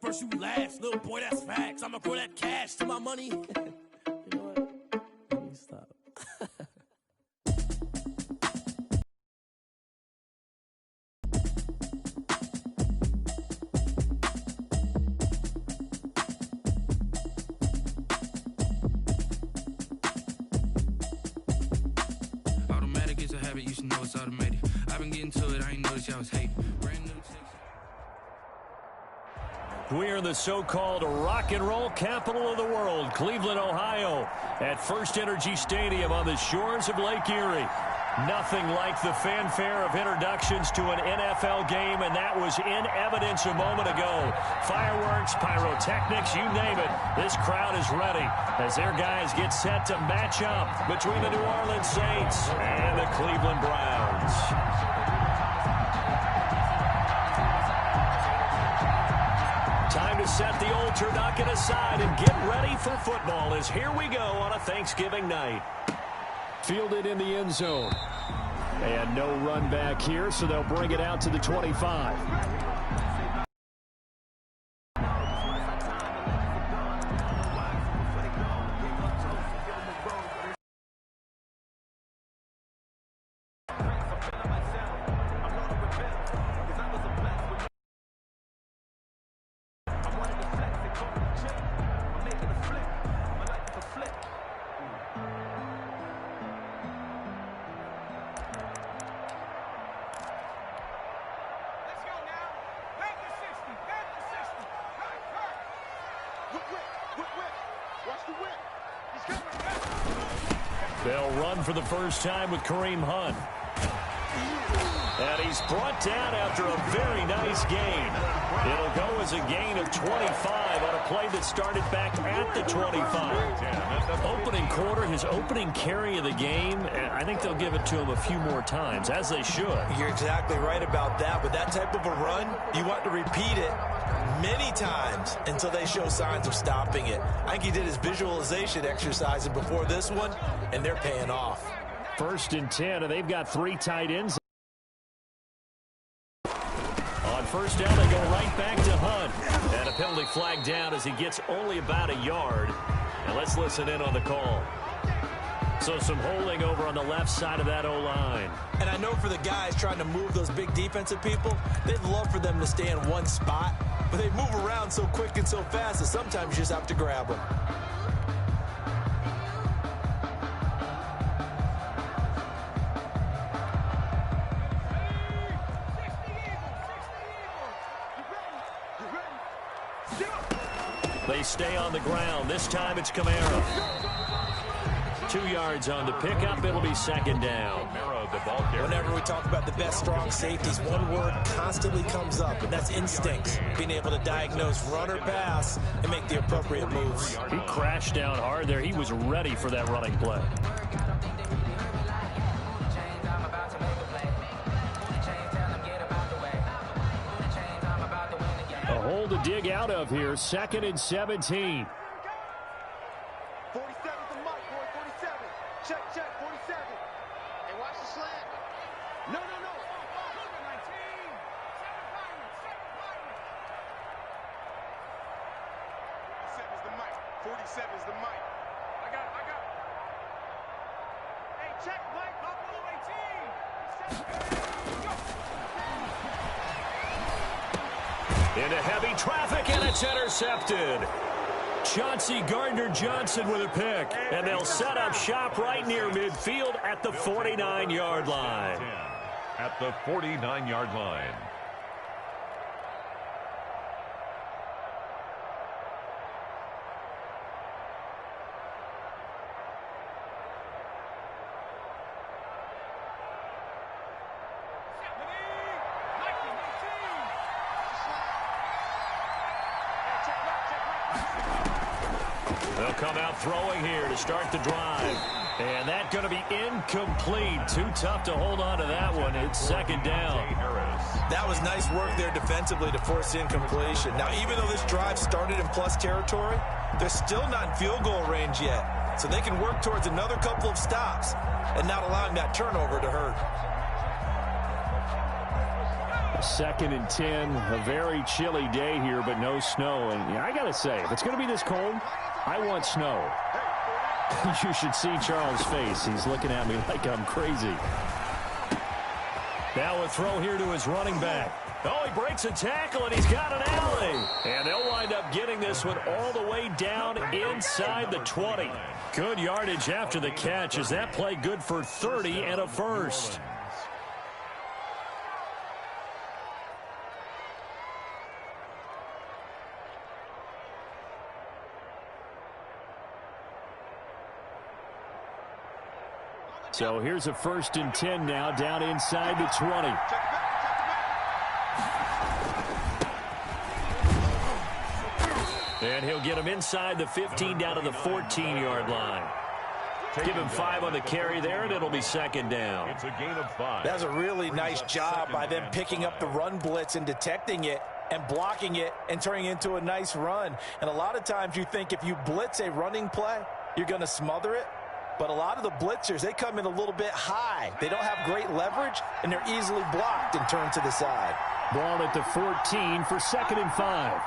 first, you last. Little boy, that's facts. I'ma grow that cash to my money. You know what? Let me stop. Automatic is a habit, you should know it's automated. I've been getting to it, I ain't noticed y'all was hating. Brand new We're in the so-called rock and roll capital of the world, Cleveland, Ohio, at First Energy Stadium on the shores of Lake Erie. Nothing like the fanfare of introductions to an NFL game, and that was in evidence a moment ago. Fireworks, pyrotechnics, you name it. This crowd is ready as their guys get set to match up between the New Orleans Saints and the Cleveland Browns. Time to set the old turducken aside and get ready for football as here we go on a Thanksgiving night. Fielded in the end zone. And no run back here, so they'll bring it out to the 25. They'll run for the first time with Kareem Hunt. And he's brought down after a very nice gain. It'll go as a gain of 25 on a play that started back at the 25. Opening quarter, his opening carry of the game, I think they'll give it to him a few more times, as they should. You're exactly right about that. With that type of a run, you want to repeat it many times until they show signs of stopping it. I think he did his visualization exercises before this one, and they're paying off. 1st and 10, and they've got 3 tight ends. On first down, they go right back to Hunt. And a penalty flag down as he gets only about a yard. And let's listen in on the call. So some holding over on the left side of that O-line. And I know for the guys trying to move those big defensive people, they'd love for them to stay in one spot. But they move around so quick and so fast that sometimes you just have to grab them. They stay on the ground. This time it's Kamara. 2 yards on the pickup. It'll be 2nd down. Whenever we talk about the best strong safeties, one word constantly comes up, and that's instincts. Being able to diagnose run or pass and make the appropriate moves. He crashed down hard there. He was ready for that running play. A hole to dig out of here. 2nd and 17. 47's the mic, boy. 47. Check, 47. Hey, watch the slant. No. 19. 47's the mic. 47's the mic. I got it. Hey, check, Mike. Buffalo 18. Into heavy traffic, and it's intercepted. Chauncey Gardner-Johnson with a pick, and they'll set up shop right near midfield at the 49-yard line. At the 49-yard line. They'll come out throwing here to start the drive. And that's going to be incomplete. Too tough to hold on to that one. It's 2nd down. That was nice work there defensively to force the incompletion. Now, even though this drive started in plus territory, they're still not in field goal range yet. So they can work towards another couple of stops and not allowing that turnover to hurt. 2nd and 10. A very chilly day here, but no snow. And I got to say, if it's going to be this cold, I want snow. You should see Charles' face. He's looking at me like I'm crazy. Now a throw here to his running back. Oh, he breaks a tackle, and he's got an alley. And they'll wind up getting this one all the way down inside the 20. Good yardage after the catch. Is that play good for 30 and a first? So here's a 1st and 10 now, down inside the 20. And he'll get him inside the 15 down to the 14-yard line. Give him 5 on the carry there, and it'll be 2nd down. It's a gain of 5. That's a really nice job by them picking up the run blitz and detecting it and blocking it and turning it into a nice run. And a lot of times you think if you blitz a running play, you're going to smother it. But a lot of the blitzers, they come in a little bit high. They don't have great leverage, and they're easily blocked and turned to the side. Ball at the 14 for 2nd and 5.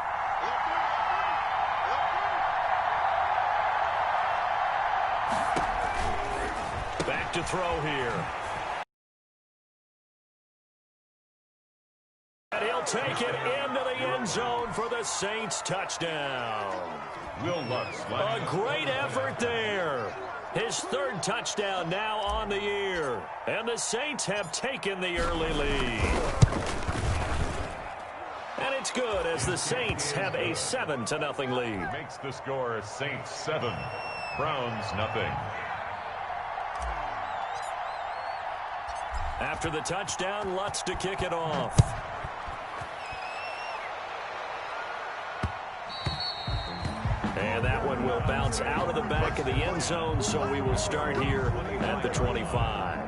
Back to throw here. And he'll take it into the end zone for the Saints touchdown. Will Lutz. A great effort there. His 3rd touchdown now on the year. And the Saints have taken the early lead. And it's good as the Saints have a 7-0 lead. Makes the score Saints 7, Browns nothing. After the touchdown, Lutz to kick it off. And that one will bounce out of the back of the end zone, so we will start here at the 25.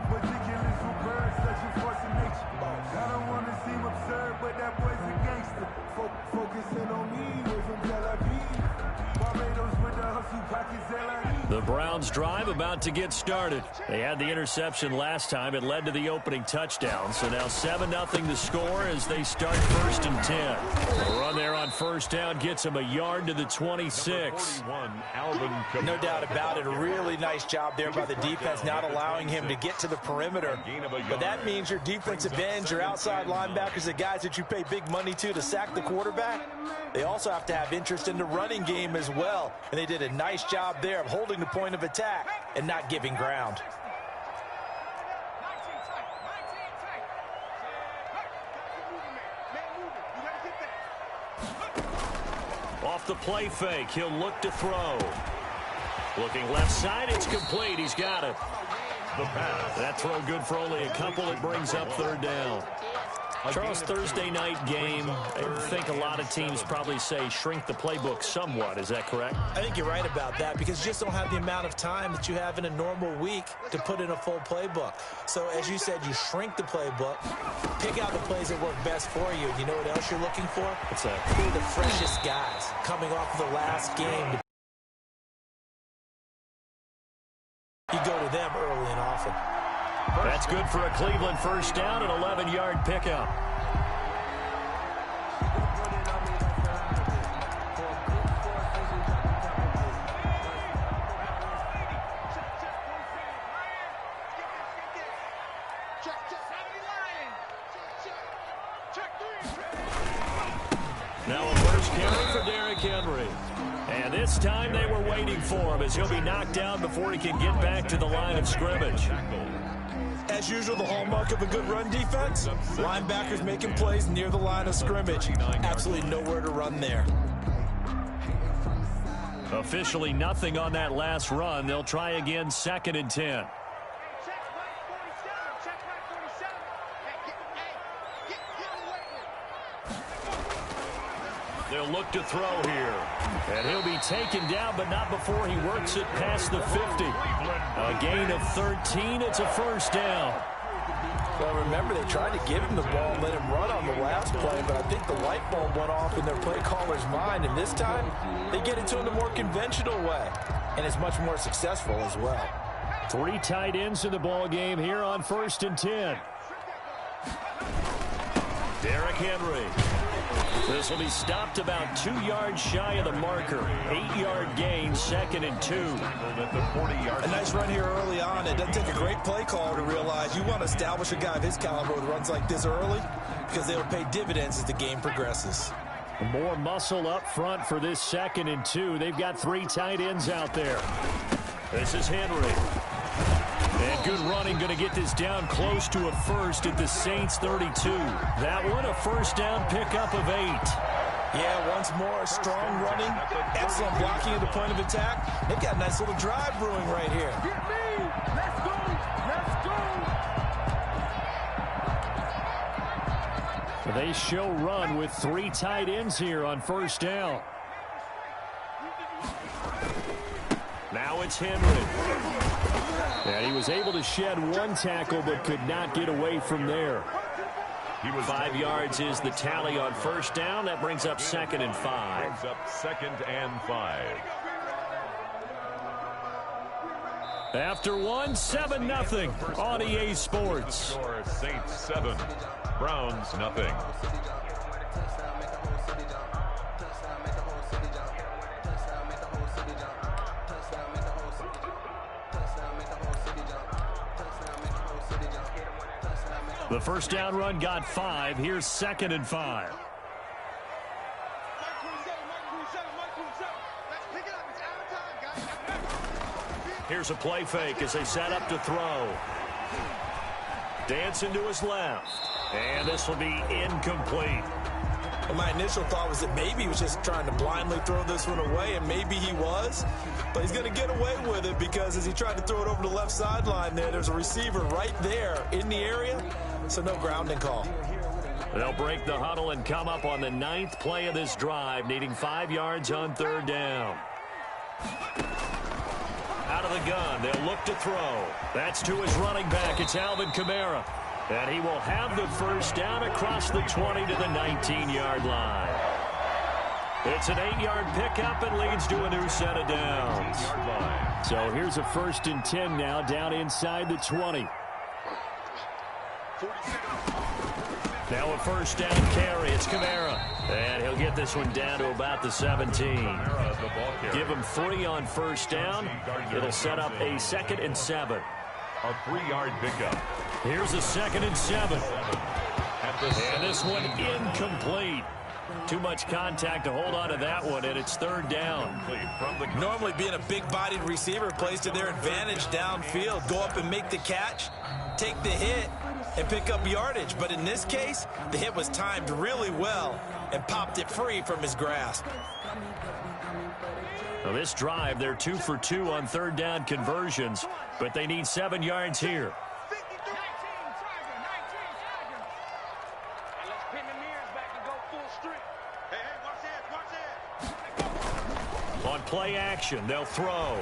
The Browns drive about to get started. They had the interception last time. It led to the opening touchdown. So now 7-0 the score as they start 1st and 10. The run there on 1st down gets him a yard to the 26. No doubt about it. A really nice job there by the defense, not allowing him to get to the perimeter. But that means your defensive ends, your outside linebackers, the guys that you pay big money to sack the quarterback, they also have to have interest in the running game as well. And they did a nice job there of holding the point of attack and not giving ground. Off the play fake, he'll look to throw. Looking left side, it's complete. He's got it. The pass. That throw good for only a couple. It brings up 3rd down. Charles, Thursday night game, I think a lot of teams probably say shrink the playbook somewhat. Is that correct? I think you're right about that because you just don't have the amount of time that you have in a normal week to put in a full playbook. So, as you said, you shrink the playbook, pick out the plays that work best for you. You know what else you're looking for? What's that? Who are the freshest guys coming off of the last game? You go to them early and often. That's good for a Cleveland 1st down, an 11-yard pickup. Now a 1st carry for Derrick Henry. And this time they were waiting for him as he'll be knocked down before he can get back to the line of scrimmage. As usual, the hallmark of a good run defense, linebackers making plays near the line of scrimmage. Absolutely nowhere to run there. Officially nothing on that last run. They'll try again 2nd and 10. They'll look to throw here. And he'll be taken down, but not before he works it past the 50. A gain of 13. It's a 1st down. Well, remember, they tried to give him the ball and let him run on the last play, but I think the light bulb went off in their play caller's mind, and this time they get it to him the more conventional way, and it's much more successful as well. 3 tight ends in the ball game here on 1st and 10. Derrick Henry. This will be stopped about 2 yards shy of the marker. 8-yard gain, 2nd and 2. A nice run here early on. It doesn't take a great play caller to realize you want to establish a guy of his caliber with runs like this early because they will pay dividends as the game progresses. More muscle up front for this 2nd and 2. They've got 3 tight ends out there. This is Henry. And good running, going to get this down close to a first at the Saints 32. That one, a first down pickup of 8. Yeah, once more, strong running, excellent blocking at the point of attack. They've got a nice little drive brewing right here. Get me! Let's go! Let's go! They show run with 3 tight ends here on first down. Now it's Henry. And he was able to shed 1 tackle but could not get away from there. 5 yards is the tally on first down. That brings up 2nd and 5. Brings up 2nd and 5. After 1, 7-0 on EA Sports. Score Saints 7, Browns nothing. The first down run got 5. Here's 2nd and 5. Here's a play fake as they set up to throw. Dancing to his left. And this will be incomplete. Well, my initial thought was that maybe he was just trying to blindly throw this one away, and maybe he was. But he's going to get away with it because as he tried to throw it over the left sideline there's a receiver right there in the area, so no grounding call. They'll break the huddle and come up on the 9th play of this drive, needing 5 yards on 3rd down. Out of the gun, they'll look to throw. That's to his running back. It's Alvin Kamara. And he will have the first down across the 20 to the 19-yard line. It's an 8-yard pickup and leads to a new set of downs. So here's a 1st and 10 now down inside the 20. Now a first down carry. It's Kamara. And he'll get this one down to about the 17. Give him 3 on first down. It'll set up a 2nd and 7. A 3-yard pickup. Here's a 2nd and 7. And this one incomplete. Too much contact to hold on to that one, and it's 3rd down. Normally being a big-bodied receiver plays to their advantage downfield. Go up and make the catch, take the hit, and pick up yardage. But in this case, the hit was timed really well and popped it free from his grasp. Now this drive, they're 2 for 2 on 3rd down conversions, but they need 7 yards here. On play action, they'll throw.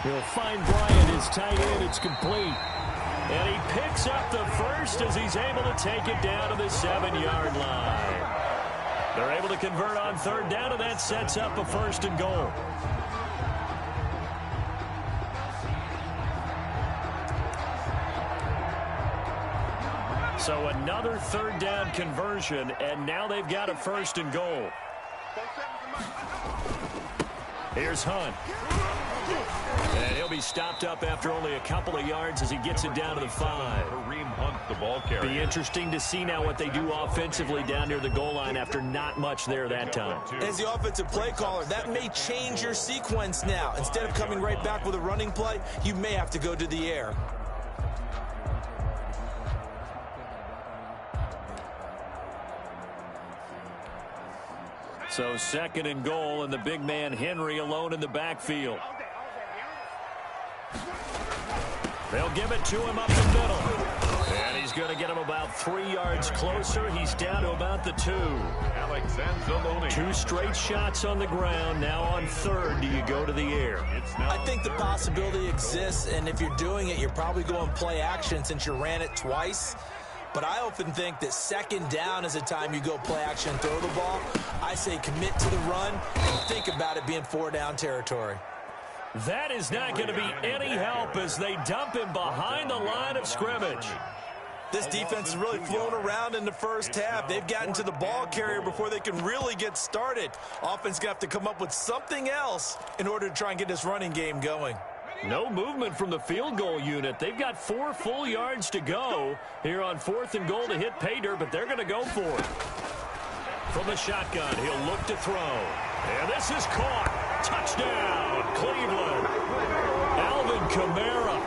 He'll find Bryant, his tight end. It's complete. And he picks up the first as he's able to take it down to the 7-yard line. They're able to convert on 3rd down, and that sets up a 1st and goal. So another 3rd down conversion, and now they've got a 1st and goal. Here's Hunt. And he'll be stopped up after only a couple of yards as he gets it down to the 5. Kareem Hunt, the ball carrier. Be interesting to see now what they do offensively down near the goal line after not much there that time. As the offensive play caller, that may change your sequence now. Instead of coming right back with a running play, you may have to go to the air. So 2nd and goal, and the big man Henry alone in the backfield. They'll give it to him up the middle. And he's going to get him about 3 yards closer. He's down to about the 2. Alexander 2 straight shots on the ground. Now on 3rd, do you go to the air? I think the possibility exists, and if you're doing it, you're probably going play action since you ran it twice. But I often think that 2nd down is the time you go play action and throw the ball. I say commit to the run and think about it being 4-down territory. That is not going to be any help as they dump him behind the line of scrimmage. This defense is really flown around in the first half. They've gotten to the ball carrier before they can really get started. Offense going to have to come up with something else in order to try and get this running game going. No movement from the field goal unit. They've got 4 full yards to go here on 4th and goal to hit pay dirt, but they're going to go for it. From the shotgun, he'll look to throw. And this is caught. Touchdown, Cleveland. Alvin Kamara,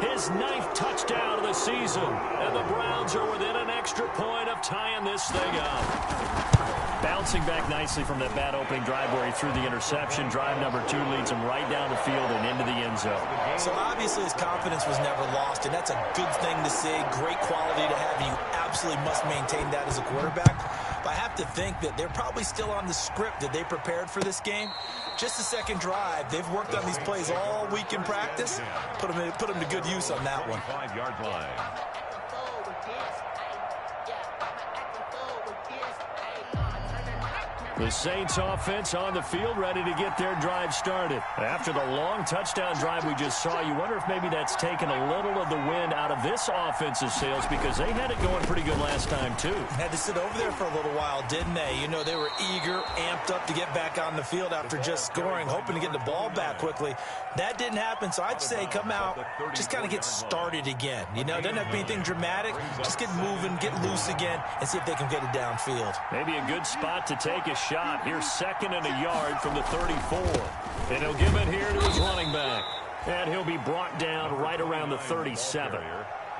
his 9th touchdown of the season. And the Browns are within an extra point of tying this thing up. Bouncing back nicely from that bad opening drive where he threw the interception. Drive number 2 leads him right down the field and into the end zone. So obviously his confidence was never lost, and that's a good thing to see. Great quality to have, and you absolutely must maintain that as a quarterback. But I have to think that they're probably still on the script that they prepared for this game. Just the second drive. They've worked on these plays all week in practice. Put them to good use on that one. 5-yard line. The Saints offense on the field ready to get their drive started. After the long touchdown drive we just saw, you wonder if maybe that's taken a little of the wind out of this offensive sails because they had it going pretty good last time too. Had to sit over there for a little while, didn't they? You know, they were eager, amped up to get back on the field after just scoring, hoping to get the ball back quickly. That didn't happen, so I'd say come out, just kind of get started again. You know, doesn't have to be anything dramatic. Just get moving, get loose again, and see if they can get it downfield. Maybe a good spot to take a shot. Here's 2nd and a yard from the 34. And he'll give it here to his running back. And he'll be brought down right around the 37.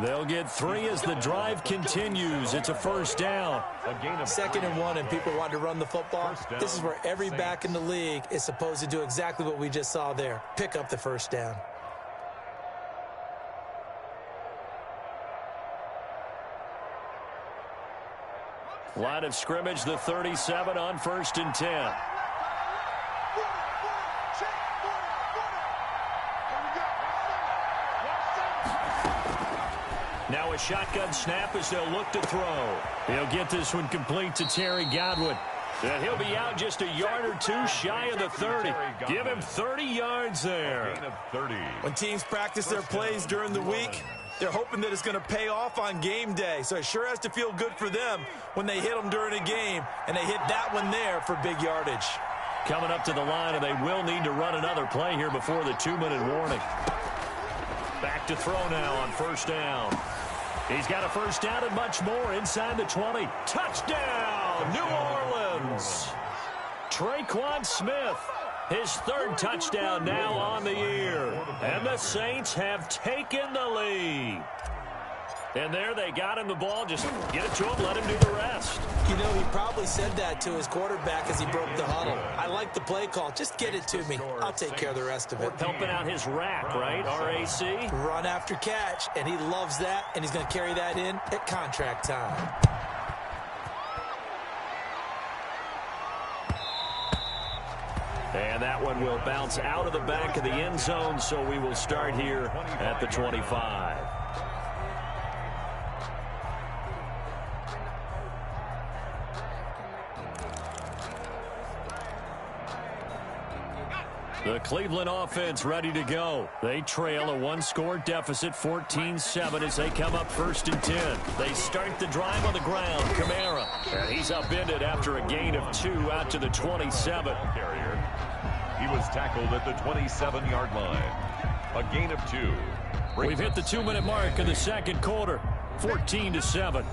They'll get 3 as the drive continues. It's a first down. 2nd and 1, and people want to run the football. This is where every back in the league is supposed to do exactly what we just saw there. Pick up the first down. Line of scrimmage, the 37 on 1st and 10. Now a shotgun snap as they'll look to throw. He'll get this one complete to Terry Godwin. And he'll be out just a yard or 2 shy of the 30. Give him 30 yards there. When teams practice their plays during the week, they're hoping that it's going to pay off on game day. So it sure has to feel good for them when they hit them during a game, and they hit that one there for big yardage. Coming up to the line, and they will need to run another play here before the 2-minute warning. Back to throw now on 1st down. He's got a first down and much more inside the 20. Touchdown, New Orleans. Traquan Smith, his 3rd touchdown now on the year. And the Saints have taken the lead. And there they got him the ball. Just get it to him, let him do the rest. You know, he probably said that to his quarterback as he broke the huddle. I like the play call. Just get it to me. I'll take care of the rest of it. Helping out his rack, right? RAC. Run after catch, and he loves that, and he's going to carry that in at contract time. And that one will bounce out of the back of the end zone, so we will start here at the 25. The Cleveland offense ready to go. They trail a 1-score deficit, 14-7 as they come up 1st and 10. They start the drive on the ground. Kamara, and he's upended after a gain of 2 out to the 27. Carrier. He was tackled at the 27-yard line. A gain of 2. We've hit the 2-minute mark of the 2nd quarter. 14-7.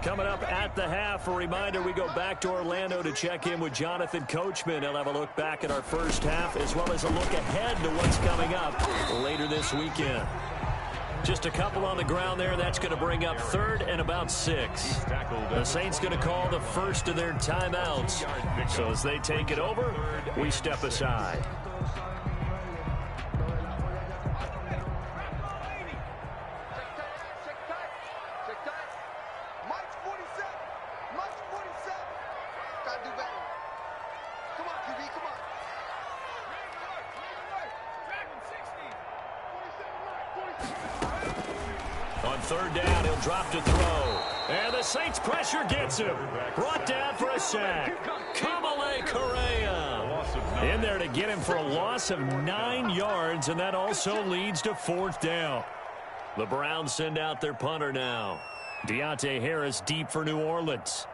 Coming up at the half, a reminder, we go back to Orlando to check in with Jonathan Coachman. He'll have a look back at our first half as well as a look ahead to what's coming up later this weekend. Just a couple on the ground there. That's going to bring up 3rd and about 6. The Saints going to call the first of their timeouts. So as they take it over, we step aside. On third down, he'll drop to throw. And the Saints pressure gets him. Brought down for a sack. Kamale Correa in there to get him for a loss of 9 yards, and that also leads to 4th down. The Browns send out their punter now. Deontay Harris deep for New Orleans.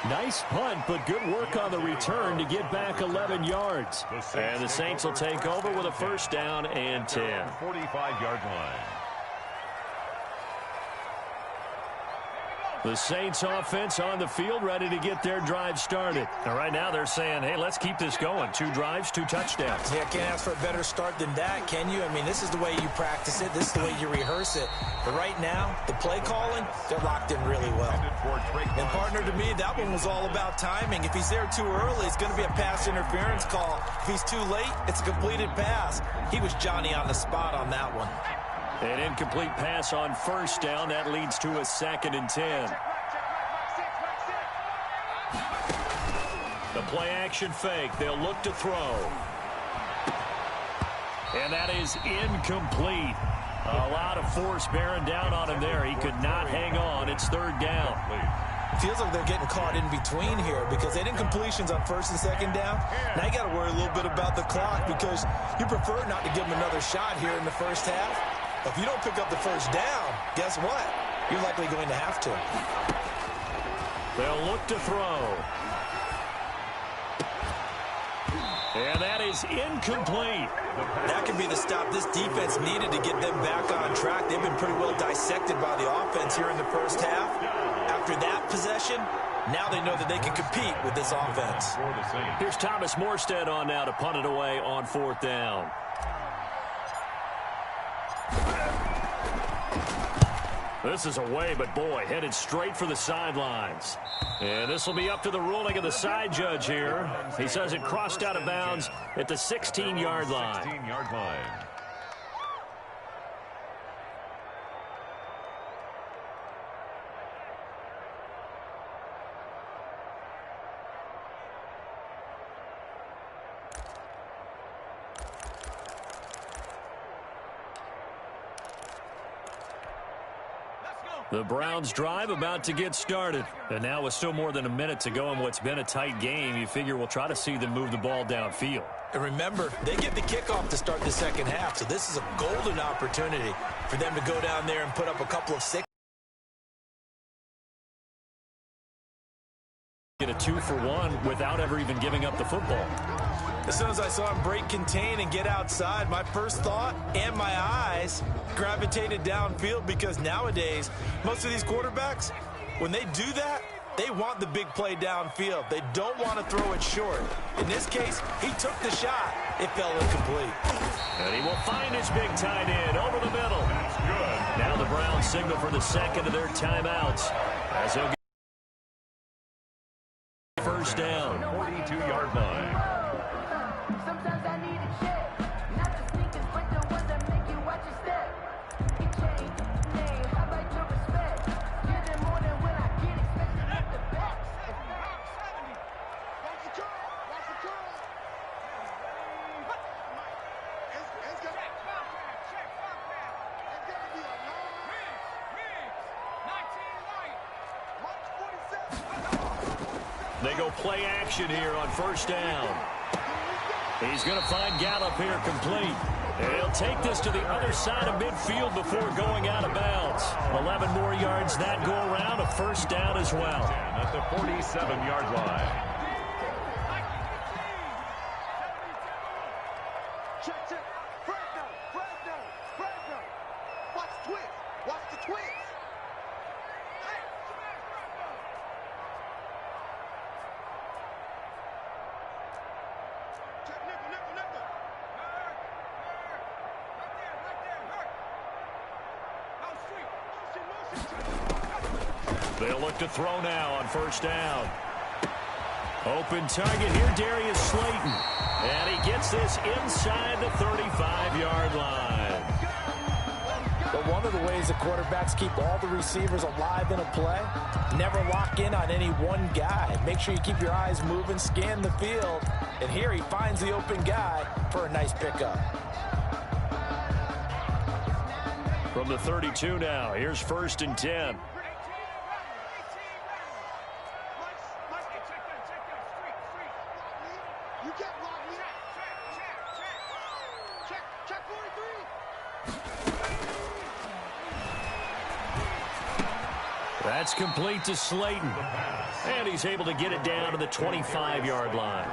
Nice punt, but good work on the return to get back 11 yards. And the Saints will take over with a 1st down and 10. 45-yard line. The Saints offense on the field ready to get their drive started. And right now they're saying, hey, let's keep this going. 2 drives, 2 touchdowns. Yeah, can't ask for a better start than that, can you? I mean, this is the way you practice it. This is the way you rehearse it. But right now, the play calling, they're locked in really well. And partner, to me, that one was all about timing. If he's there too early, it's going to be a pass interference call. If he's too late, it's a completed pass. He was Johnny on the spot on that one. An incomplete pass on 1st down. That leads to a 2nd and 10. The play action fake. They'll look to throw. And that is incomplete. A lot of force bearing down on him there. He could not hang on. It's 3rd down. Feels like they're getting caught in between here because they did completions on 1st and 2nd down. Now you got to worry a little bit about the clock because you prefer not to give them another shot here in the 1st half. If you don't pick up the 1st down, guess what? You're likely going to have to. They'll look to throw. And that is incomplete. That could be the stop this defense needed to get them back on track. They've been pretty well dissected by the offense here in the 1st half. After that possession, now they know that they can compete with this offense. Here's Thomas Morstead on now to punt it away on 4th down. This is away, but boy, headed straight for the sidelines. And this will be up to the ruling of the side judge here. He says it crossed out of bounds at the 16-yard line. 16-yard line. The Browns drive about to get started. And now with still more than a minute to go in what's been a tight game, you figure we'll try to see them move the ball downfield. And remember, they get the kickoff to start the 2nd half, so this is a golden opportunity for them to go down there and put up a couple of 6. Get a 2-for-1 without ever even giving up the football. As soon as I saw him break contain and get outside, my first thought and my eyes gravitated downfield because nowadays, most of these quarterbacks, when they do that, they want the big play downfield. They don't want to throw it short. In this case, he took the shot. It fell incomplete. And he will find his big tight end over the middle. That's good. Now the Browns signal for the 2nd of their timeouts as they'll get 1st down. 42-yard line. Sometimes I need a check, not the sneakers, but the ones that make you watch your step. It changed name, how about your respect? Get it more than when I get expected at the best. Watch the curl. Watch the curl. It's got to be a long. March 47. They go play action here on 1st down. He's going to find Gallup here complete. And he'll take this to the other side of midfield before going out of bounds. 11 more yards that go around, a 1st down as well. At the 47-yard line. Check. Fresno. Watch the twist. Watch the twist. Check nickel. They'll look to throw now on 1st down. Open target here, Darius Slayton. And he gets this inside the 35-yard line. But one of the ways the quarterbacks keep all the receivers alive in a play, never lock in on any one guy. Make sure you keep your eyes moving, scan the field. And here he finds the open guy for a nice pickup. From the 32 now, here's 1st and 10. That's complete to Slayton. And he's able to get it down to the 25-yard line.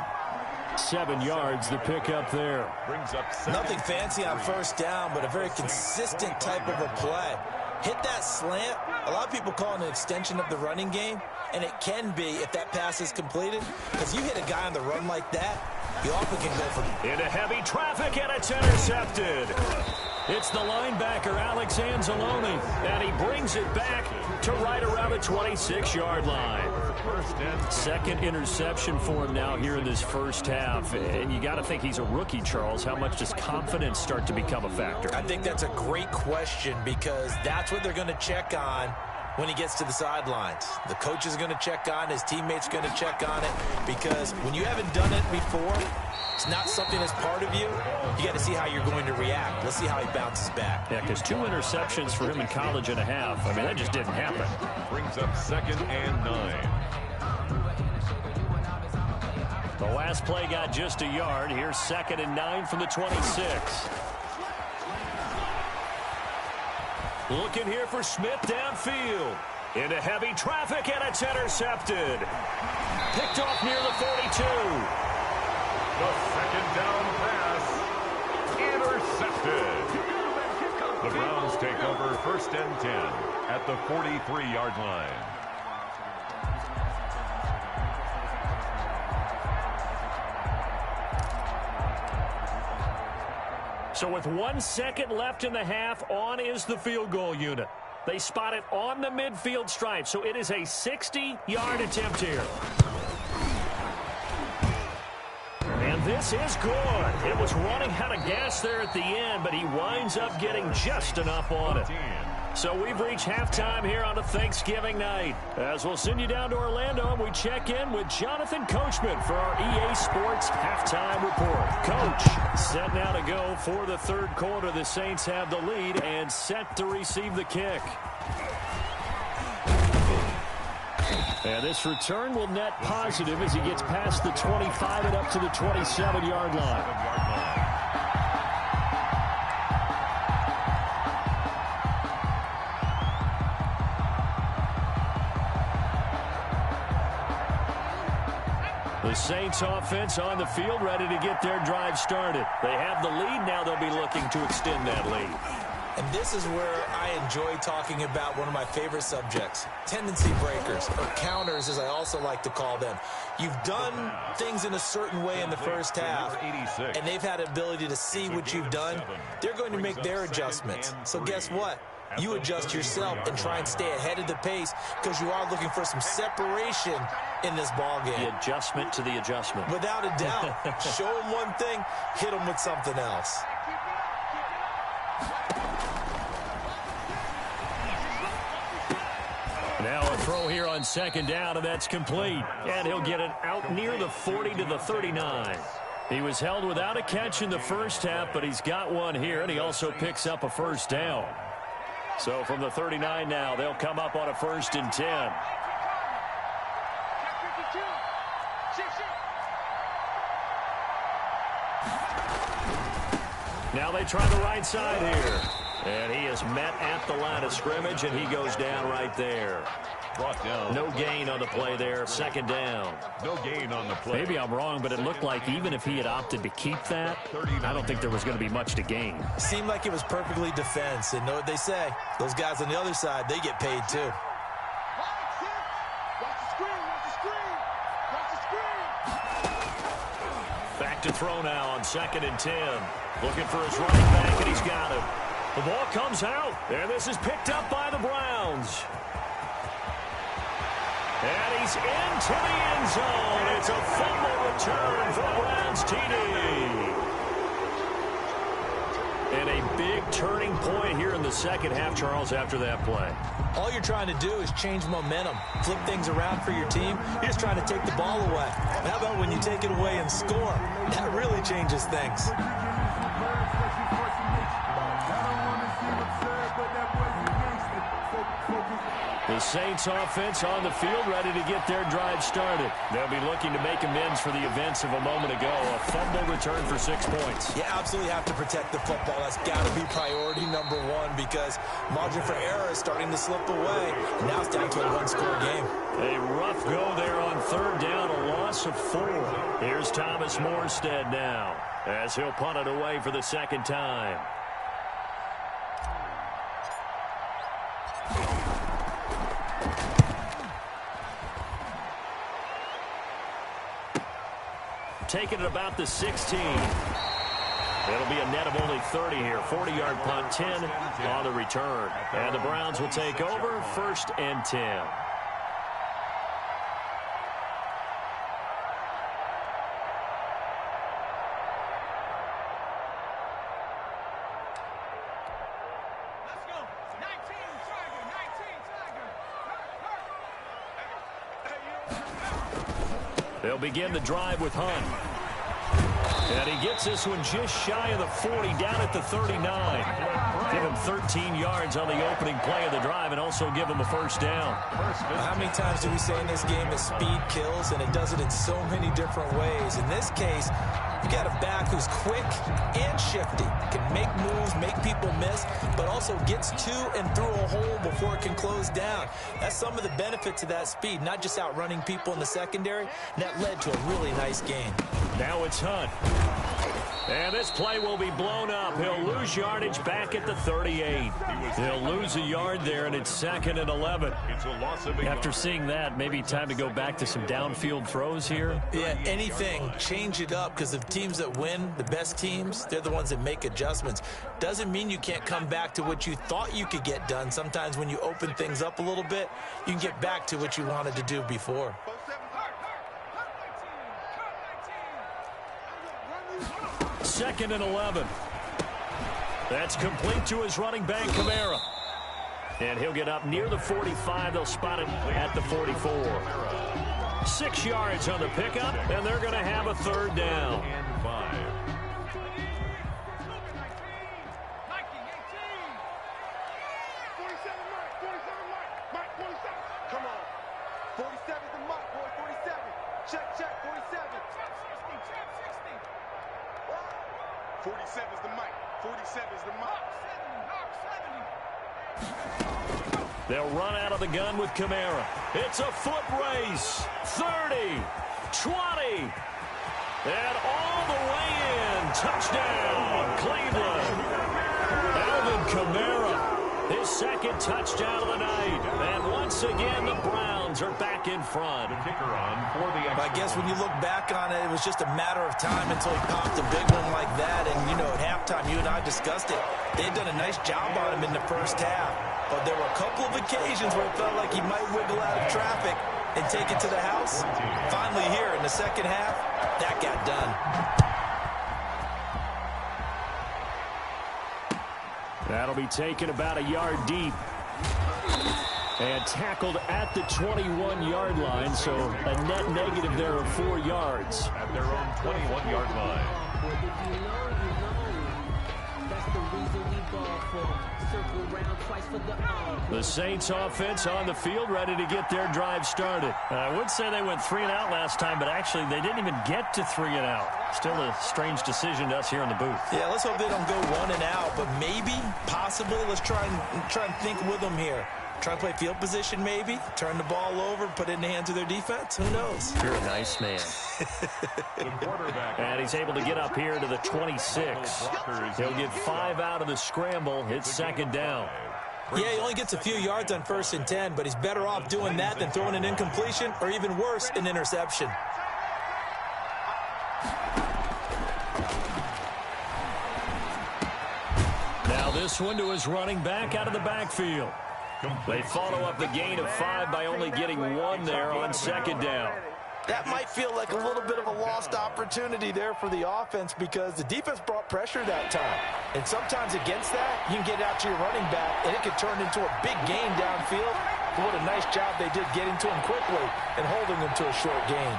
7 yards, the pickup there. Brings up Nothing fancy on 1st down, but a very consistent type of a play. Hit that slant. A lot of people call it an extension of the running game, and it can be if that pass is completed, because you hit a guy on the run like that, you often can go for... Into heavy traffic, and it's intercepted. It's the linebacker, Alex Anzalone, and he brings it back to right around the 26-yard line. 2nd interception for him now here in this first half. And you got to think he's a rookie, Charles. How much does confidence start to become a factor? I think that's a great question, because that's what they're going to check on when he gets to the sidelines. The coach is going to check on, his teammates are going to check on it, because when you haven't done it before, it's not something that's part of you. You got to see how you're going to react. Let's see how he bounces back. Yeah, because 2 interceptions for him in college and a half. I mean, that just didn't happen. Brings up 2nd and 9. The last play got just a yard. Here's 2nd and 9 from the 26. Looking here for Smith downfield. Into heavy traffic, and it's intercepted. Picked off near the 42. The 2nd down pass. Intercepted. The Browns take over 1st and 10 at the 43-yard line. So with 1 second left in the half, on is the field goal unit. They spot it on the midfield stripe, so it is a 60-yard attempt here. And this is good. It was running out of gas there at the end, but he winds up getting just enough on it. So we've reached halftime here on a Thanksgiving night. As we'll send you down to Orlando, and we check in with Jonathan Coachman for our EA Sports Halftime Report. Coach, set now to go for the 3rd quarter. The Saints have the lead and set to receive the kick. And this return will net positive as he gets past the 25 and up to the 27-yard line. The Saints offense on the field, ready to get their drive started. They have the lead. Now they'll be looking to extend that lead. And this is where I enjoy talking about one of my favorite subjects, tendency breakers, or counters as I also like to call them. You've done things in a certain way in the first half, and they've had the ability to see what you've done. They're going to make their adjustments. So guess what? You adjust yourself and try and stay ahead of the pace, because you are looking for some separation in this ball game. The adjustment to the adjustment. Without a doubt. Show them one thing, hit them with something else. Now a throw here on 2nd down, and that's complete. And he'll get it out near the 40 to the 39. He was held without a catch in the first half, but he's got one here, and he also picks up a 1st down. So from the 39 now, they'll come up on a 1st and 10. Now they try the right side here. And he is met at the line of scrimmage, and he goes down right there. Brought down. No gain on the play there. 2nd down. No gain on the play. Maybe I'm wrong, but it looked like even if he had opted to keep that, I don't think there was going to be much to gain. Seemed like it was perfectly defense. And know what they say? Those guys on the other side, they get paid too. Back to throw now on 2nd and 10. Looking for his running back, and he's got him. The ball comes out, and this is picked up by the Browns. And he's into the end zone. It's a fumble return for the Browns TD. And a big turning point here in the second half, Charles, after that play. All you're trying to do is change momentum, flip things around for your team. You're just trying to take the ball away. How about when you take it away and score? That really changes things. The Saints offense on the field, ready to get their drive started. They'll be looking to make amends for the events of a moment ago. A fumble return for 6 points. You absolutely have to protect the football. That's got to be priority number one because margin for error is starting to slip away. Now it's down to a one-score game. A rough go there on third down, a loss of 4. Here's Thomas Morstead now as he'll punt it away for the second time. Taking it about the 16. It'll be a net of only 30 here. 40-yard punt, 10 on the return. And the Browns will take over, 1st and 10. They'll begin the drive with Hunt. And he gets this one just shy of the 40, down at the 39. Give him 13 yards on the opening play of the drive and also give him a first down. How many times do we say in this game that speed kills, and it does it in so many different ways? In this case, you got a back who's quick and shifty, can make moves, make people miss, but also gets to and through a hole before it can close down. That's some of the benefits of that speed, not just outrunning people in the secondary, and that led to a really nice gain. Now it's Hunt. And this play will be blown up. He'll lose yardage back at the 38. He'll lose a yard there, and it's 2nd and 11. After seeing that, maybe time to go back to some downfield throws here. Yeah, anything. Change it up because the teams that win, the best teams, they're the ones that make adjustments. Doesn't mean you can't come back to what you thought you could get done. Sometimes when you open things up a little bit, you can get back to what you wanted to do before. 2nd and 11. That's complete to his running back, Kamara. And he'll get up near the 45. They'll spot it at the 44. 6 yards on the pickup, and they're going to have a third down. And 5. Come on. 47's the mark, boy. 47. Check, 47. 47's the mic. 47's the mark. They'll run out of the gun with Kamara. It's a foot race. 30, 20, and all the way in. Touchdown, Cleveland. Alvin Kamara, his second touchdown of the night. And once again, the Browns are back in front. The kicker on for the extra. I guess when you look back on it, it was just a matter of time until he popped a big one like that. And, you know, at halftime, you and I discussed it. They had done a nice job on him in the first half. But there were a couple of occasions where it felt like he might wiggle out of traffic and take it to the house. Finally here in the second half, that got done. That'll be taken about a yard deep. And tackled at the 21-yard line, so a net negative there of 4 yards. At their own 21-yard line. The Saints offense on the field ready to get their drive started. I would say they went 3 and out last time, but actually they didn't even get to 3 and out. Still a strange decision to us here in the booth. Yeah, let's hope they don't go 1 and out, but maybe, possibly, let's try and think with them here. Try and play field position maybe, turn the ball over, put it in the hands of their defense. Who knows? You're a nice man. And he's able to get up here to the 26. He'll get 5 out of the scramble. It's 2nd down. Yeah, he only gets a few yards on 1st and 10, but he's better off doing that than throwing an incompletion or even worse, an interception. Now this one to his running back out of the backfield. They follow up the gain of 5 by only getting 1 there on 2nd down. that might feel like a little bit of a lost opportunity there for the offense because the defense brought pressure that time. And sometimes against that, you can get out to your running back, and it could turn into a big gain downfield. But what a nice job they did getting to him quickly and holding him to a short gain.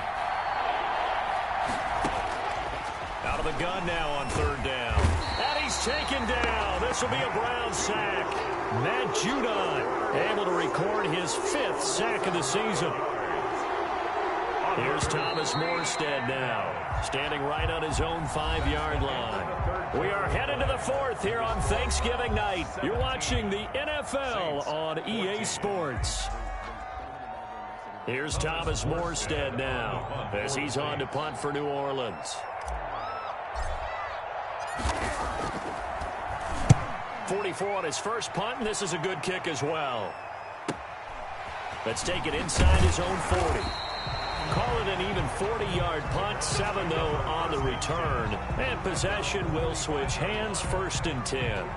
Out of the gun now on third down. And he's taken down. This will be a Brown sack. Matt Judon able to record his 5th sack of the season. Here's Thomas Morstead now, standing right on his own 5-yard line. We are headed to the 4th here on Thanksgiving night. You're watching the NFL on EA Sports. Here's Thomas Morstead now as he's on to punt for New Orleans. 44 on his first punt, and this is a good kick as well. Let's take it inside his own 40. Call it an even 40-yard punt, 7 though on the return. And possession will switch hands, 1st and 10.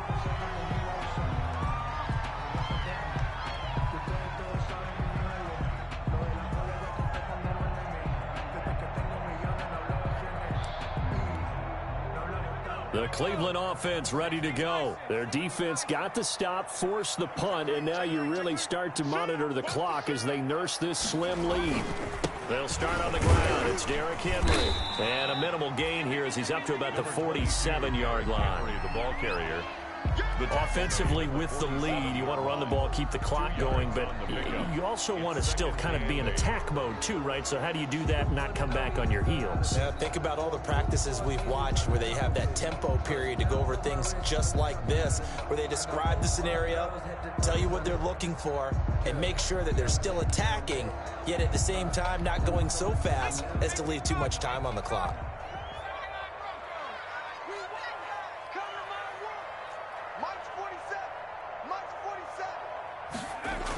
The Cleveland offense ready to go. Their defense got to stop, force the punt, and now you really start to monitor the clock as they nurse this slim lead. They'll start on the ground. It's Derrick Henry. And a minimal gain here as he's up to about the 47-yard line. The ball carrier. Offensively with the lead, you want to run the ball, keep the clock going, but you also want to still kind of be in attack mode too, right? So how do you do that and not come back on your heels? Yeah, think about all the practices we've watched where they have that tempo period to go over things just like this, where they describe the scenario, tell you what they're looking for, and make sure that they're still attacking, yet at the same time not going so fast as to leave too much time on the clock.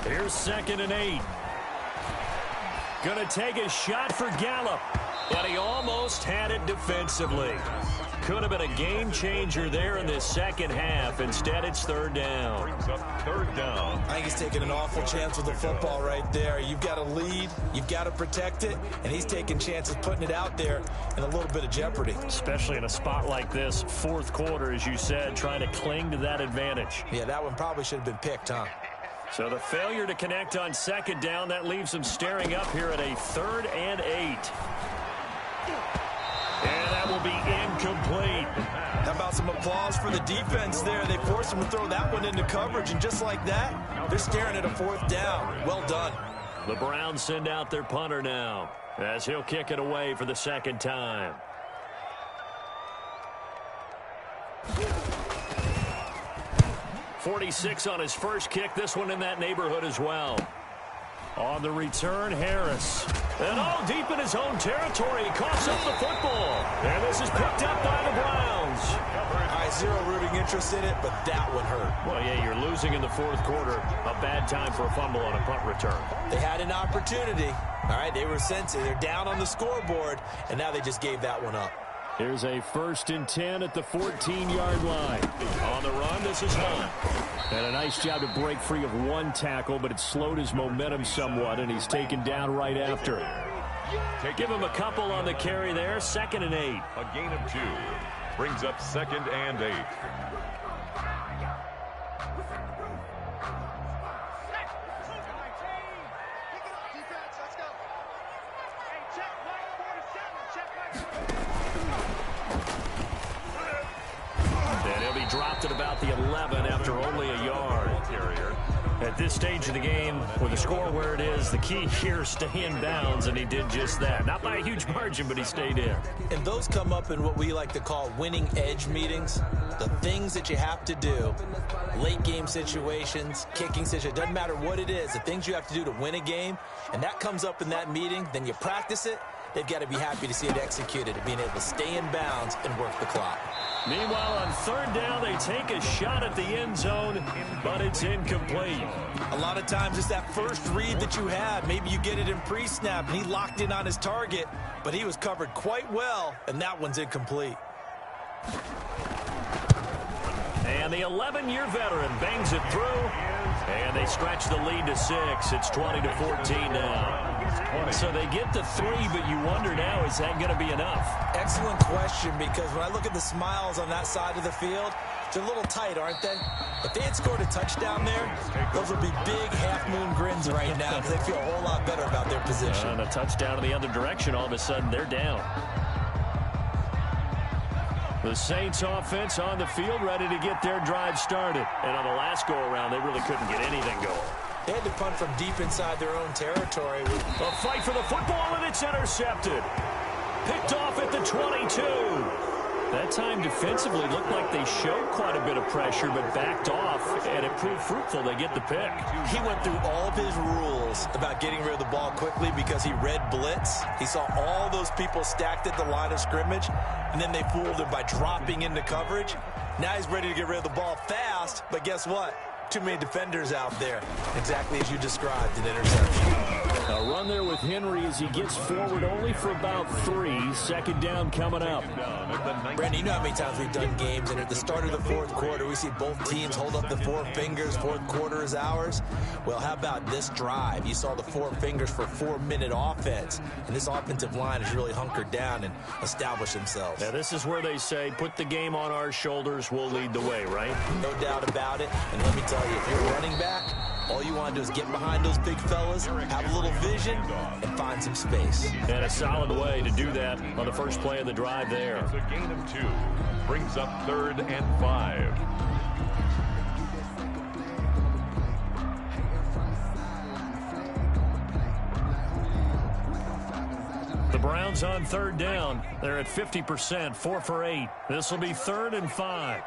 Here's 2nd and 8. Gonna take a shot for Gallup. And he almost had it defensively. Could have been a game changer there in this second half. Instead, it's 3rd down. Brings up 3rd down. I think he's taking an awful chance with the football right there. You've got to lead, you've got to protect it, and he's taking chances putting it out there in a little bit of jeopardy. Especially in a spot like this, 4th quarter, as you said, trying to cling to that advantage. Yeah, that one probably should have been picked, huh? So the failure to connect on 2nd down, that leaves them staring up here at a 3rd and 8. And that will be incomplete. How about some applause for the defense there? They forced him to throw that one into coverage, and just like that, they're staring at a 4th down. Well done. The Browns send out their punter now as he'll kick it away for the 2nd time. .46 on his first kick. This one in that neighborhood as well. On the return, Harris. And deep in his own territory, he coughs up the football. And this is picked up by the Browns. All right, zero rooting interest in it, but that one hurt. Well, yeah, you're losing in the 4th quarter. A bad time for a fumble on a punt return. They had an opportunity. All right, they were sensitive. They're down on the scoreboard, and now they just gave that one up. Here's a 1st and 10 at the 14-yard line. On the run, this is Hunt. And a nice job to break free of one tackle, but it slowed his momentum somewhat, and he's taken down right after. Give him a couple on the carry there. 2nd and 8. A gain of 2. Brings up 2nd and 8. Dropped at about the 11 after only a yard. At this stage of the game, with the score where it is, the key here is stay in bounds, and he did just that. Not by a huge margin, but he stayed in. And those come up in what we like to call winning edge meetings. The things that you have to do, late game situations, kicking situations, doesn't matter what it is, the things you have to do to win a game, and that comes up in that meeting, then you practice it. They've got to be happy to see it executed, being able to stay in bounds and work the clock. Meanwhile, on 3rd down, they take a shot at the end zone, but it's incomplete. A lot of times it's that first read that you have. Maybe you get it in pre-snap, and he locked in on his target, but he was covered quite well, and that one's incomplete. And And the 11-year veteran bangs it through, and they stretch the lead to 6. It's 20-14 now. So they get the 3, but you wonder now, is that going to be enough? Excellent question, because when I look at the smiles on that side of the field, they're a little tight, aren't they? If they had scored a touchdown there, those would be big half-moon grins right now because they feel a whole lot better about their position. And a touchdown in the other direction, all of a sudden they're down. The Saints offense on the field, ready to get their drive started. And on the last go-around, they really couldn't get anything going. They had to punt from deep inside their own territory. A fight for the football, and it's intercepted. Picked off at the 22. That time defensively looked like they showed quite a bit of pressure, but backed off, and it proved fruitful. They get the pick. He went through all of his rules about getting rid of the ball quickly because he read blitz. He saw all those people stacked at the line of scrimmage, and then they fooled him by dropping into coverage. Now he's ready to get rid of the ball fast, but guess what? Too many defenders out there. Exactly as you described, an interception. A run there with Henry as he gets forward only for about 3. Second down coming up. Brandon, you know how many times we've done games, and at the start of the fourth quarter, we see both teams hold up the 4 fingers. Fourth quarter is ours. Well, how about this drive? You saw the 4 fingers for 4-minute offense, and this offensive line has really hunkered down and established themselves. Now, this is where they say, put the game on our shoulders, we'll lead the way, right? No doubt about it, and let me tell you, if you're running back, all you want to do is get behind those big fellas, have a little vision, and find some space. And a solid way to do that on the first play of the drive there. It's a gain of 2. Brings up 3rd and 5. The Browns on 3rd down. They're at 50%, 4 for 8. This will be 3rd and 5.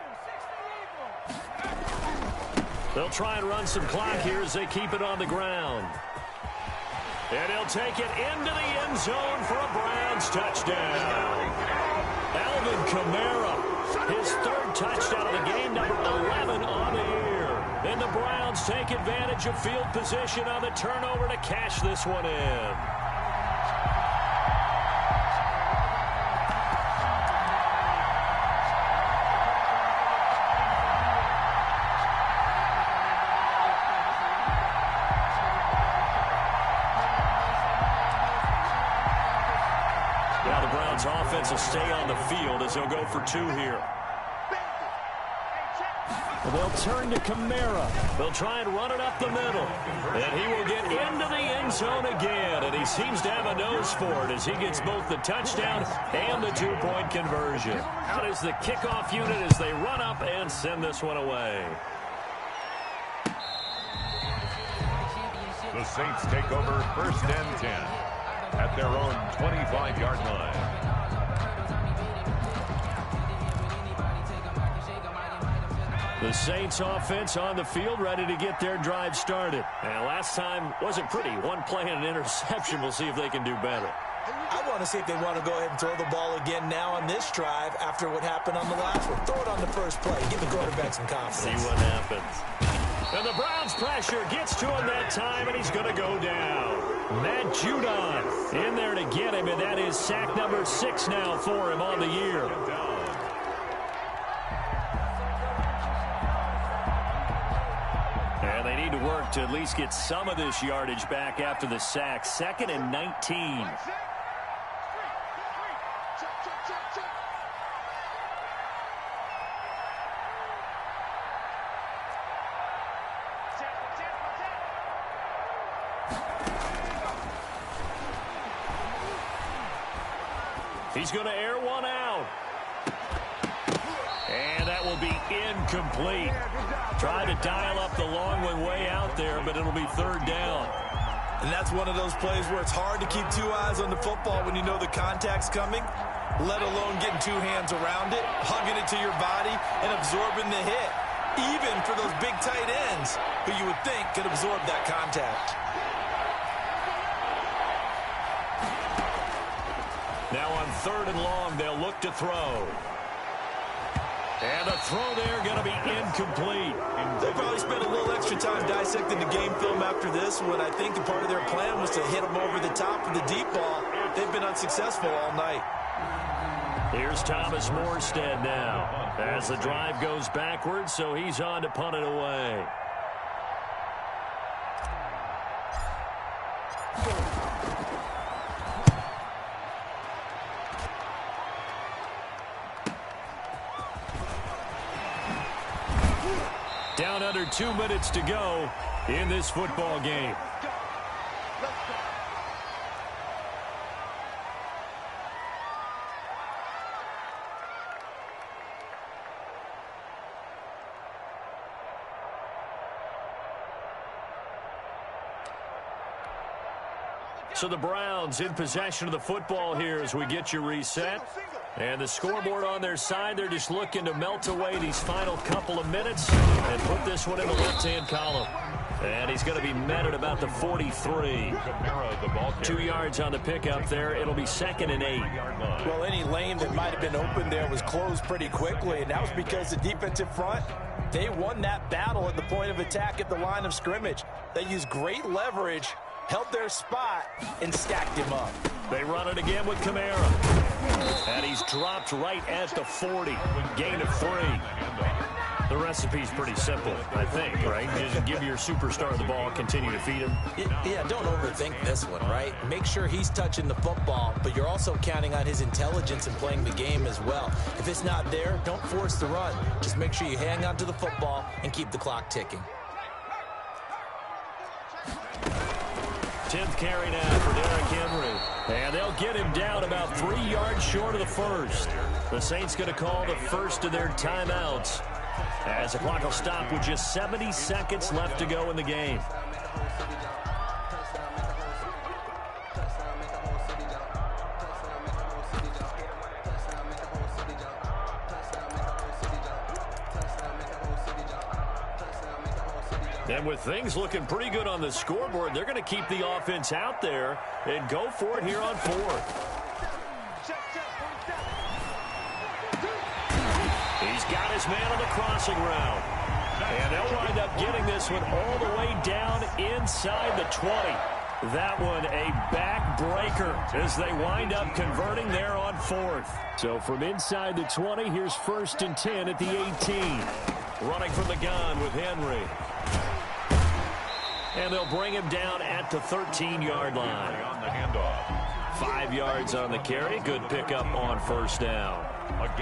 They'll try and run some clock here as they keep it on the ground. And he'll take it into the end zone for a Browns touchdown. Alvin Kamara, his 3rd touchdown of the game, number 11 on the year. And the Browns take advantage of field position on the turnover to cash this one in. Offense will stay on the field as they'll go for 2 here. They'll turn to Kamara. They'll try and run it up the middle. And he will get into the end zone again. And he seems to have a nose for it as he gets both the touchdown and the 2-point conversion. Out is the kickoff unit as they run up and send this one away. The Saints take over 1st and 10 at their own 25-yard line. The Saints offense on the field, ready to get their drive started. And last time wasn't pretty. 1 play and an interception. We'll see if they can do better. I want to see if they want to go ahead and throw the ball again now on this drive after what happened on the last one. Throw it on the first play. Give the quarterback some confidence. See what happens. And the Browns pressure gets to him that time, and he's going to go down. Matt Judon in there to get him, and that is sack number 6 now for him on the year. And they need to work to at least get some of this yardage back after the sack. 2nd and 19. He's going to air one out. And that will be incomplete. Tried to dial up the long one way out there, but it'll be 3rd down. And that's one of those plays where it's hard to keep 2 eyes on the football when you know the contact's coming, let alone getting 2 hands around it, hugging it to your body, and absorbing the hit. Even for those big tight ends who you would think could absorb that contact. Now on 3rd and long, they'll look to throw. And the throw there going to be incomplete. They probably spent a little extra time dissecting the game film after this one. I think the part of their plan was to hit them over the top with the deep ball. They've been unsuccessful all night. Here's Thomas Morstead now as the drive goes backwards, so he's on to punt it away. Down under 2 minutes to go in this football game. So the Browns in possession of the football here as we get you reset. And the scoreboard on their side, they're just looking to melt away these final couple of minutes and put this one in the left-hand column. And he's going to be met at about the 43. 2 yards on the pickup there. It'll be 2nd and 8. Well, any lane that might have been open there was closed pretty quickly, and that was because the defensive front, they won that battle at the point of attack at the line of scrimmage. They used great leverage, held their spot, and stacked him up. They run it again with Kamara. And he's dropped right at the 40. Gain of 3. The recipe's pretty simple, I think, right? Just give your superstar the ball, continue to feed him. Yeah, don't overthink this one, right? Make sure he's touching the football, but you're also counting on his intelligence in playing the game as well. If it's not there, don't force the run. Just make sure you hang on to the football and keep the clock ticking. 10th carry now for Derrick Henry. And they'll get him down about 3 yards short of the first. The Saints going to call the first of their timeouts as the clock will stop with just 70 seconds left to go in the game. And with things looking pretty good on the scoreboard, they're going to keep the offense out there and go for it here on 4th. He's got his man on the crossing route. And they'll wind up getting this one all the way down inside the 20. That one a backbreaker as they wind up converting there on 4th. So from inside the 20, here's 1st and 10 at the 18. Running from the gun with Henry. And they'll bring him down at the 13-yard line. 5 yards on the carry. Good pickup on 1st down.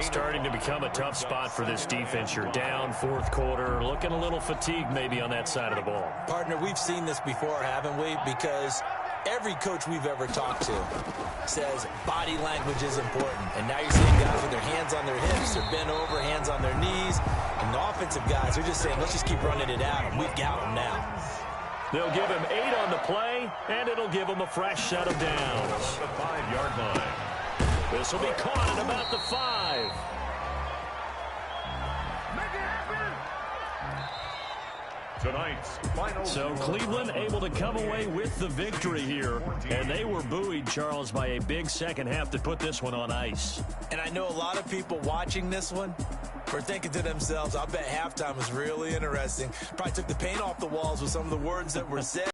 Starting to become a tough spot for this defense. You're down 4th quarter. Looking a little fatigued maybe on that side of the ball. Partner, we've seen this before, haven't we? Because every coach we've ever talked to says body language is important. And now you're seeing guys with their hands on their hips. They're bent over, hands on their knees. And the offensive guys are just saying, let's just keep running it out. And we've got them now. They'll give him 8 on the play, and it'll give him a fresh set of downs. The 5-yard line. This will be caught at about the 5. Tonight's final. So Cleveland able to come away with the victory here, and they were buoyed, Charles, by a big second half to put this one on ice. And I know a lot of people watching this one were thinking to themselves, I bet halftime was really interesting. Probably took the paint off the walls with some of the words that were said.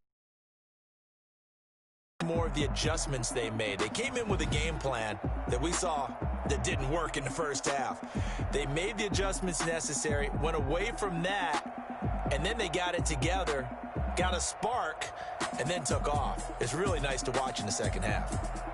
More of the adjustments they made. They came in with a game plan that we saw that didn't work in the first half. They made the adjustments necessary, went away from that, and then they got it together, got a spark, and then took off. It's really nice to watch in the second half.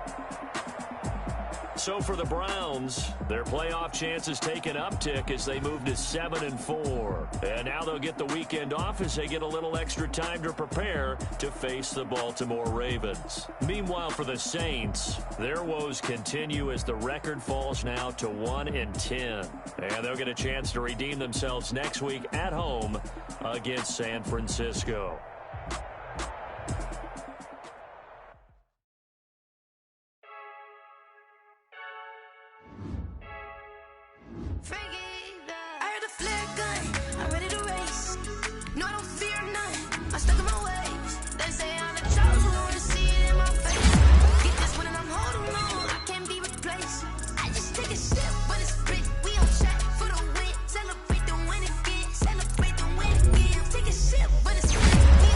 So for the Browns, their playoff chances take an uptick as they move to 7-4. And now they'll get the weekend off as they get a little extra time to prepare to face the Baltimore Ravens. Meanwhile, for the Saints, their woes continue as the record falls now to 1-10. And they'll get a chance to redeem themselves next week at home against San Francisco. I heard a flare gun, I'm ready to race. No, I don't fear none, I'm stuck in my ways. They say I'm the chosen one, to see it in my face. Get this one and I'm holding on, I can't be replaced. I just take a sip, but it's split. We on track for the win. Celebrate the win again, celebrate the win again. Take a sip, but it's split.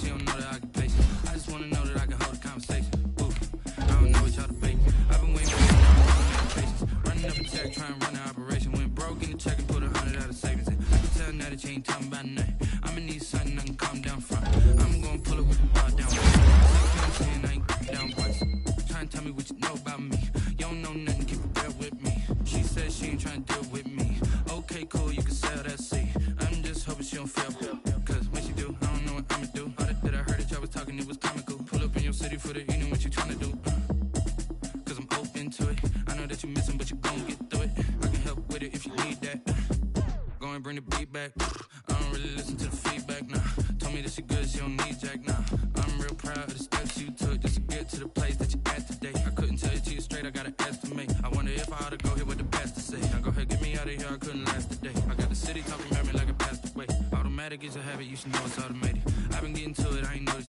she don't know that I can pace it. I just wanna know that I can hold a conversation. Ooh, I don't know what y'all debate. I've been waiting for patience. Running up a check, trying to run an operation. Went broke in the check and put 100 out of savings in. I can tell now that you ain't talking about nothing. I'ma need something I can calm down from. I'm gonna pull it with the bar down. 6 months in, I ain't down once. Trying to tell me what you know about me. You don't know nothing, keep it real with me. She said she ain't trying to deal with me. Okay, cool, you can sell that seat. I'm just hoping she don't feel. Cause when she do, I don't know what I'ma do. All that I heard that y'all was talking, it was comical. Pull up in your city for the evening, what you trying to do? Cause I'm open to it. I know that you missing, but you gon' get through it. I can help with it if you need that. Go and bring the beat back. I don't really listen to the feedback, nah. Told me that she good, she don't need jack, nah. I'm real proud of the steps you took just to get to the place that you at today. I couldn't tell you to you straight, I gotta estimate. I wonder if I ought to go here with the pastor say. Now go ahead, get me out of here, I couldn't last a day. I got the city talking about me like a passed away. Automatic is a habit, you should know it's automated. I've been getting to it, I ain't noticed.